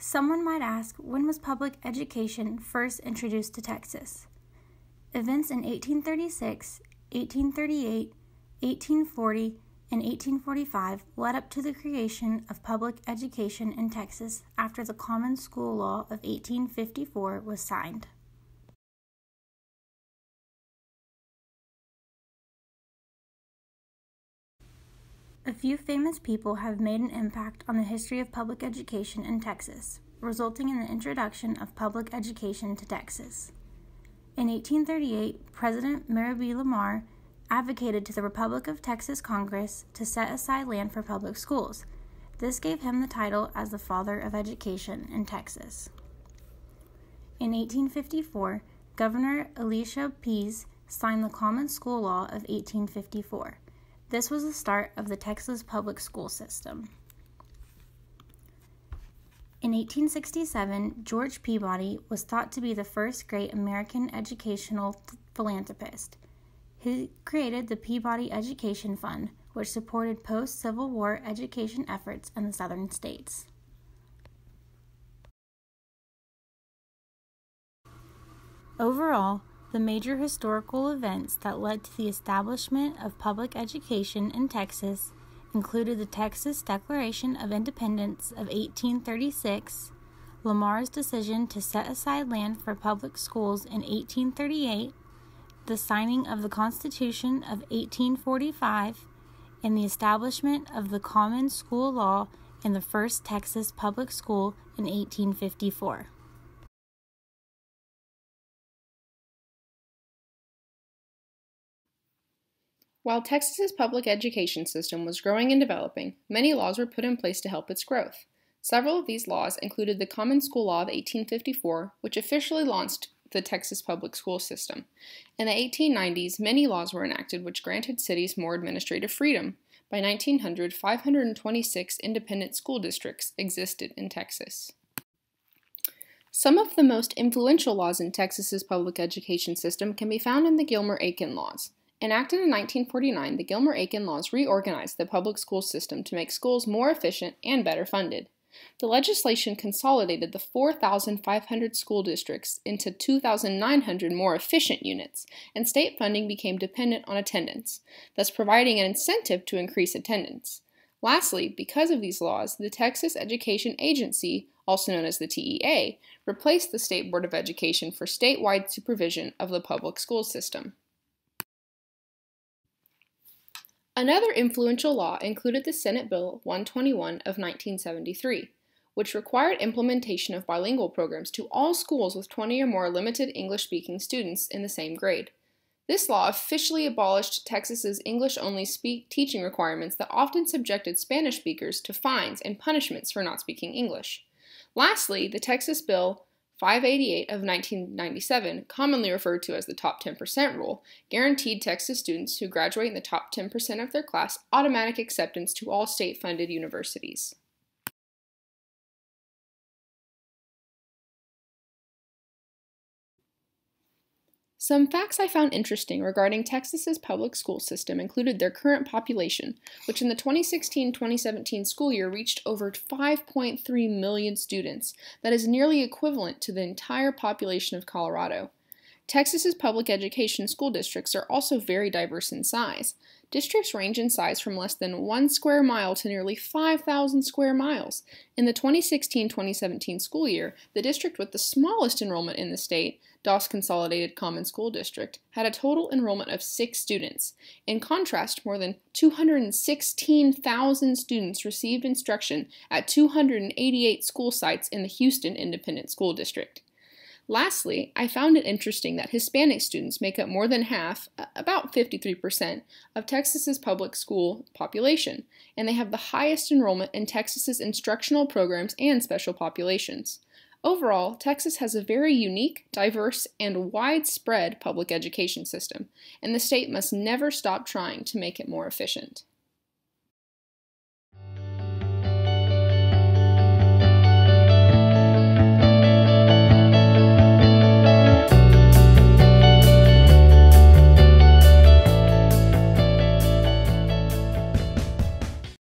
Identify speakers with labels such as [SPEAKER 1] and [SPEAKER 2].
[SPEAKER 1] Someone might ask, when was public education first introduced to Texas? Events in 1836, 1838, 1840, and 1845 led up to the creation of public education in Texas after the Common School Law of 1854 was signed. A few famous people have made an impact on the history of public education in Texas, resulting in the introduction of public education to Texas. In 1838, President Mary B. Lamar advocated to the Republic of Texas Congress to set aside land for public schools. This gave him the title as the father of education in Texas. In 1854, Governor Elisha Pease signed the Common School Law of 1854. This was the start of the Texas public school system. In 1867, George Peabody was thought to be the first great American educational philanthropist. He created the Peabody Education Fund, which supported post-Civil War education efforts in the southern states. Overall, the major historical events that led to the establishment of public education in Texas included the Texas Declaration of Independence of 1836, Lamar's decision to set aside land for public schools in 1838, the signing of the Constitution of 1845, and the establishment of the Common School Law in the first Texas public school in 1854.
[SPEAKER 2] While Texas's public education system was growing and developing, many laws were put in place to help its growth. Several of these laws included the Common School Law of 1854, which officially launched the Texas public school system. In the 1890s, many laws were enacted which granted cities more administrative freedom. By 1900, 526 independent school districts existed in Texas. Some of the most influential laws in Texas's public education system can be found in the Gilmer-Aiken laws. Enacted in 1949, the Gilmer-Aiken laws reorganized the public school system to make schools more efficient and better funded. The legislation consolidated the 4,500 school districts into 2,900 more efficient units, and state funding became dependent on attendance, thus providing an incentive to increase attendance. Lastly, because of these laws, the Texas Education Agency, also known as the TEA, replaced the State Board of Education for statewide supervision of the public school system. Another influential law included the Senate Bill 121 of 1973, which required implementation of bilingual programs to all schools with 20 or more limited English-speaking students in the same grade. This law officially abolished Texas's English-only teaching requirements that often subjected Spanish speakers to fines and punishments for not speaking English. Lastly, the Texas Bill 588 of 1997, commonly referred to as the Top 10% Rule, guaranteed Texas students who graduate in the top 10% of their class automatic acceptance to all state-funded universities. Some facts I found interesting regarding Texas's public school system included their current population, which in the 2016-2017 school year reached over 5.3 million students. That is nearly equivalent to the entire population of Colorado. Texas's public education school districts are also very diverse in size. Districts range in size from less than 1 square mile to nearly 5,000 square miles. In the 2016-2017 school year, the district with the smallest enrollment in the state, Doss Consolidated Common School District, had a total enrollment of 6 students. In contrast, more than 216,000 students received instruction at 288 school sites in the Houston Independent School District. Lastly, I found it interesting that Hispanic students make up more than half, about 53%, of Texas's public school population, and they have the highest enrollment in Texas's instructional programs and special populations. Overall, Texas has a very unique, diverse, and widespread public education system, and the state must never stop trying to make it more efficient.